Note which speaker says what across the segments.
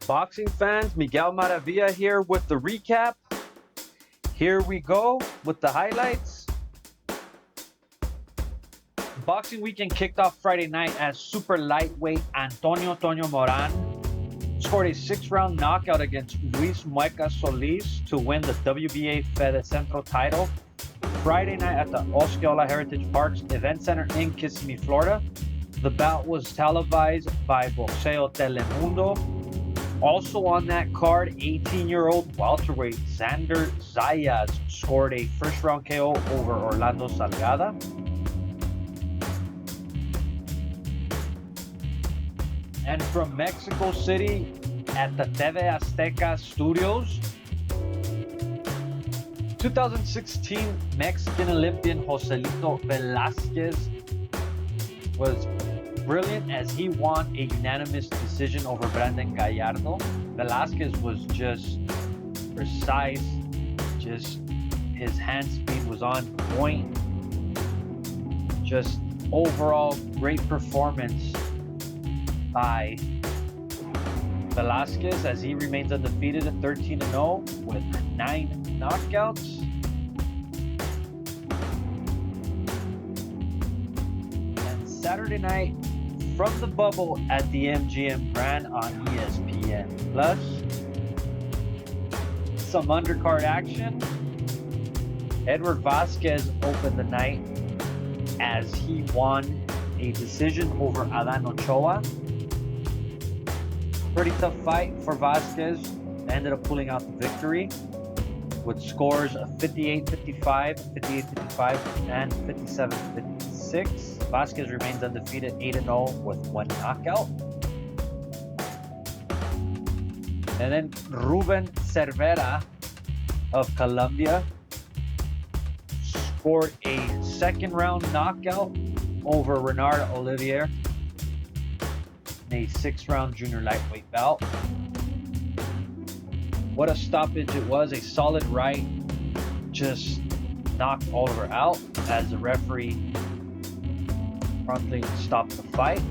Speaker 1: Boxing fans, Miguel Maravilla here with the recap. Here we go with the highlights. Boxing weekend kicked off Friday night as super lightweight Antonio Toño Moran scored a 6-round knockout against Luis Mueca Solis to win the WBA Fede Centro title. Friday night at the Osceola Heritage Parks Event Center in Kissimmee, Florida. The bout was televised by Boxeo Telemundo. Also on that card, 18-year-old welterweight Xander Zayas scored a first-round KO over Orlando Salgada. And from Mexico City at the TV Azteca Studios, 2016 Mexican Olympian Joselito Velasquez was brilliant as he won a unanimous decision over Brandon Gallardo. Velasquez was just precise, just his hand speed was on point. Just overall great performance by Velasquez as he remains undefeated at 13-0 with 9 knockouts. And Saturday night from the bubble at the MGM Grand on ESPN Plus, some undercard action. Edward Vasquez opened the night as he won a decision over Adan Ochoa. Pretty tough fight for Vasquez. Ended up pulling out the victory with scores of 58-55, 58-55, and 57-56. Vasquez remains undefeated, 8-0 with 1 knockout. And then Ruben Cervera of Colombia scored a second-round knockout over Renard Olivier in a 6-round junior lightweight bout. What a stoppage it was, a solid right, just knocked Oliver out as the referee promptly stopped the fight.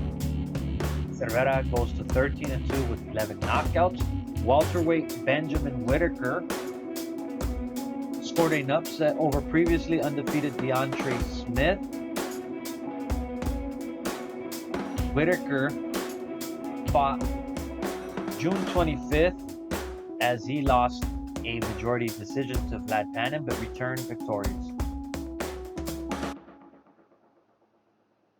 Speaker 1: Cervera goes to 13-2 with 11 knockouts. Welterweight Benjamin Whitaker scored an upset over previously undefeated DeAndre Smith. Whitaker fought June 25th as he lost a majority decision to Vlad Tannen but returned victorious.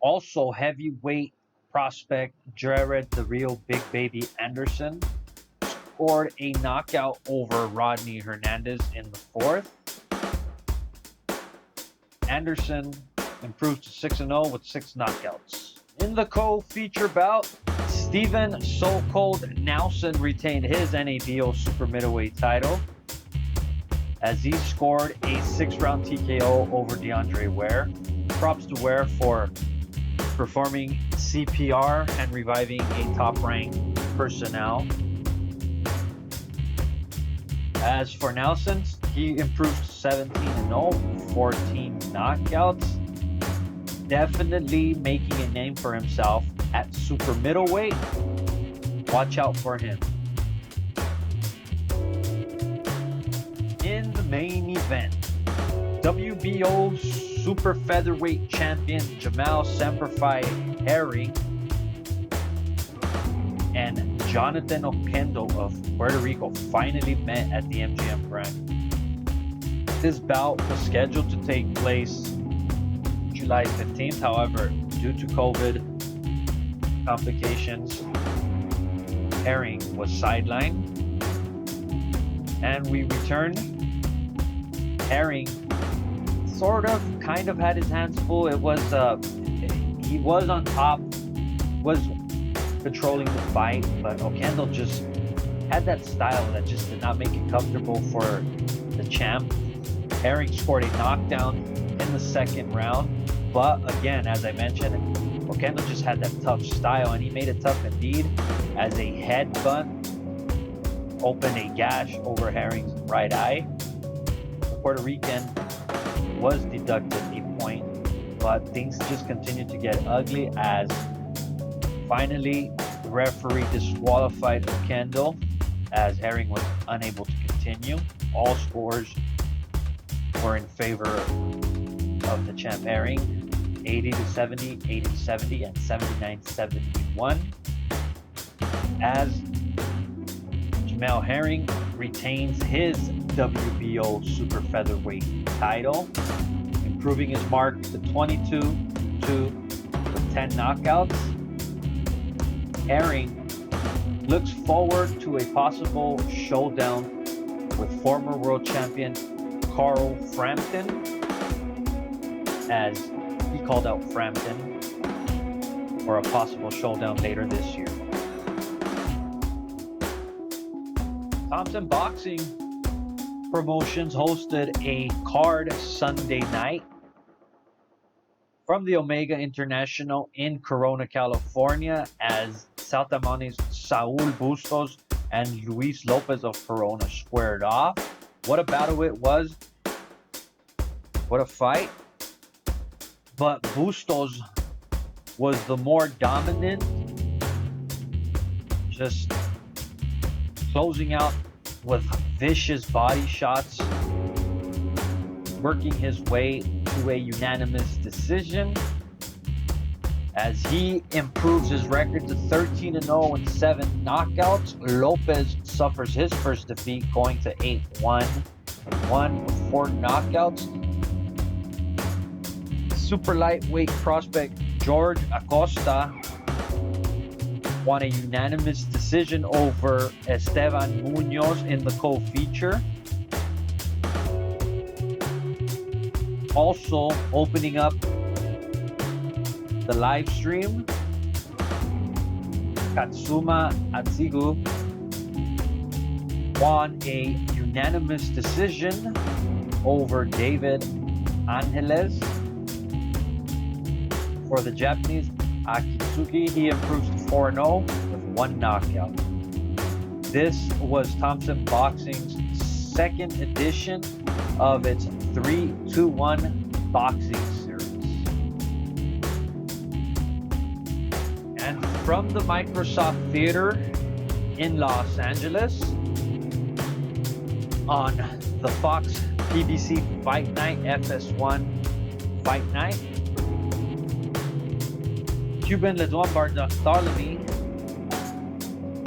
Speaker 1: Also, heavyweight prospect Jared the Real Big Baby Anderson scored a knockout over Rodney Hernandez in the 4th. Anderson improved to 6-0 with 6 knockouts. In the co-feature bout, Steven So Cold Nelson retained his NABO super middleweight title as he scored a 6-round TKO over DeAndre Ware. Props to Ware for performing CPR and reviving a top-ranked personnel. As for Nelson, he improved to 17-0, 14 knockouts. Definitely making a name for himself at super middleweight. Watch out for him. In the main event, WBO super featherweight champion Jamel Semperfi Herring and Jonathan Oquendo of Puerto Rico finally met at the MGM Grand. This bout was scheduled to take place July 15th, however, due to COVID complications, Herring was sidelined. And we returned. Herring kind of had his hands full. It was he was on top, was controlling the fight, but Oquendo just had that style that just did not make it comfortable for the champ. Herring scored a knockdown in the 2nd round, but again, as I mentioned, Oquendo just had that tough style, and he made it tough indeed as a headbutt opened a gash over Herring's right eye. The Puerto Rican was deducted a point, but things just continued to get ugly as finally the referee disqualified Oquendo as Herring was unable to continue. All scores were in favor of the champ Herring, 80-70, 80-70, and 79-71. As Jamel Herring retains his WBO super featherweight title, improving his mark to 22-2 with 10 knockouts. Herring looks forward to a possible showdown with former world champion Carl Frampton, as he called out Frampton for a possible showdown later this year. Thompson Boxing Promotions hosted a card Sunday night from the Omega International in Corona, California, as Saltamontes Saul Bustos and Luis Lopez of Corona squared off. What a battle it was. What a fight. But Bustos was the more dominant, just closing out with vicious body shots, working his way to a unanimous decision as he improves his record to 13-0 and 7 knockouts. Lopez suffers his first defeat, going to 8-1 and 1 with 4 knockouts. Super lightweight prospect George Acosta won a unanimous decision over Esteban Munoz in the co-feature. Also opening up the live stream, Katsuma Atsugu won a unanimous decision over David Angeles. For the Japanese, Akitsuki, he improves to 4-0 with 1 knockout. This was Thompson Boxing's second edition of its 3-2-1 boxing series. And from the Microsoft Theater in Los Angeles, on the Fox PBC Fight Night, FS1 Fight Night, Cuban Ledouin Bartholomew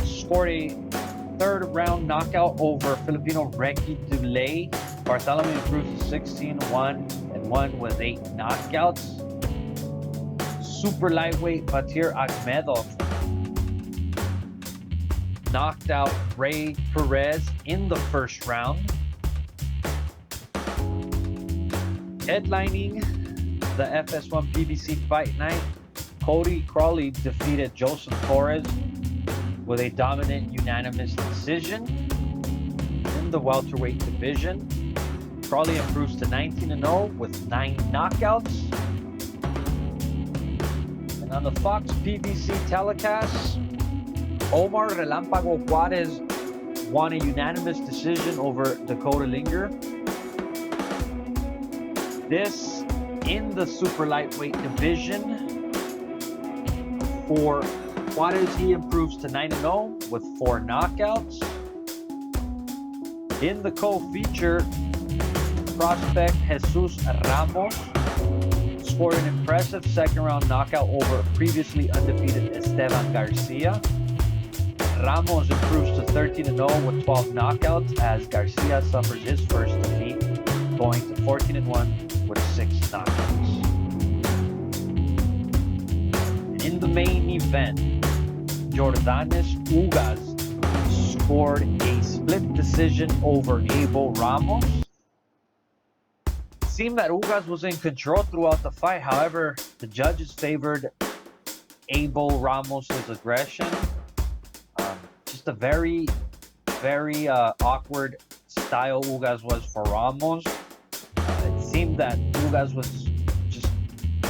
Speaker 1: scored a third-round knockout over Filipino Reki Dulay. Bartholomew improved to 16-1 and 1 with 8 knockouts. Super lightweight Batir Akhmedov knocked out Ray Perez in the first round. Headlining the FS1 PBC Fight Night, Cody Crawley defeated Joseph Torres with a dominant unanimous decision in the welterweight division. Crawley improves to 19-0 with 9 knockouts. And on the Fox PBC telecast, Omar Relampago Juarez won a unanimous decision over Dakota Linger. This in the super lightweight division. For Juarez, he improves to 9-0 with 4 knockouts. In the co-feature, prospect Jesus Ramos scored an impressive second-round knockout over previously undefeated Esteban Garcia. Ramos improves to 13-0 with 12 knockouts as Garcia suffers his first defeat, going to 14-1 with 6 knockouts. In the main event, Yordanis Ugas scored a split decision over Abel Ramos. It seemed that Ugas was in control throughout the fight. However, the judges favored Abel Ramos' aggression. Just a very awkward style Ugas was for Ramos. It seemed that Ugas was just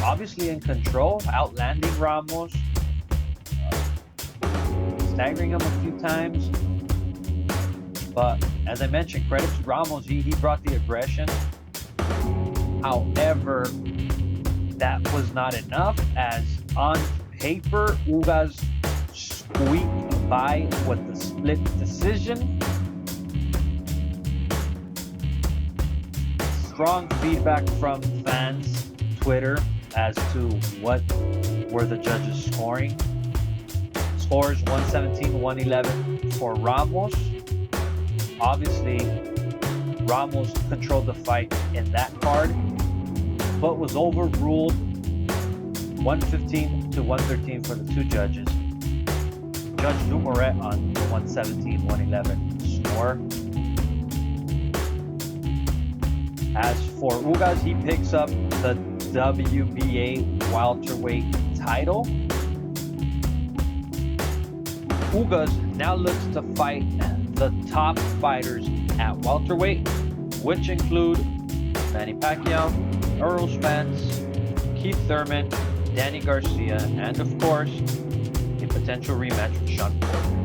Speaker 1: obviously in control, outlanding Ramos, staggering him a few times. But as I mentioned, credit to Ramos, he brought the aggression. However, that was not enough, as on paper, Ugas squeak by with the split decision. Strong feedback from fans, Twitter, as to what were the judges scoring. Scores 117-111 for Ramos. Obviously, Ramos controlled the fight in that card, but was overruled 115-113 for the two judges. Judge Dumoret on the 117-111 score. As for Ugas, he picks up the WBA welterweight title. Ugas now looks to fight the top fighters at welterweight, which include Manny Pacquiao, Errol Spence, Keith Thurman, Danny Garcia, and of course, a potential rematch with Sean Porter.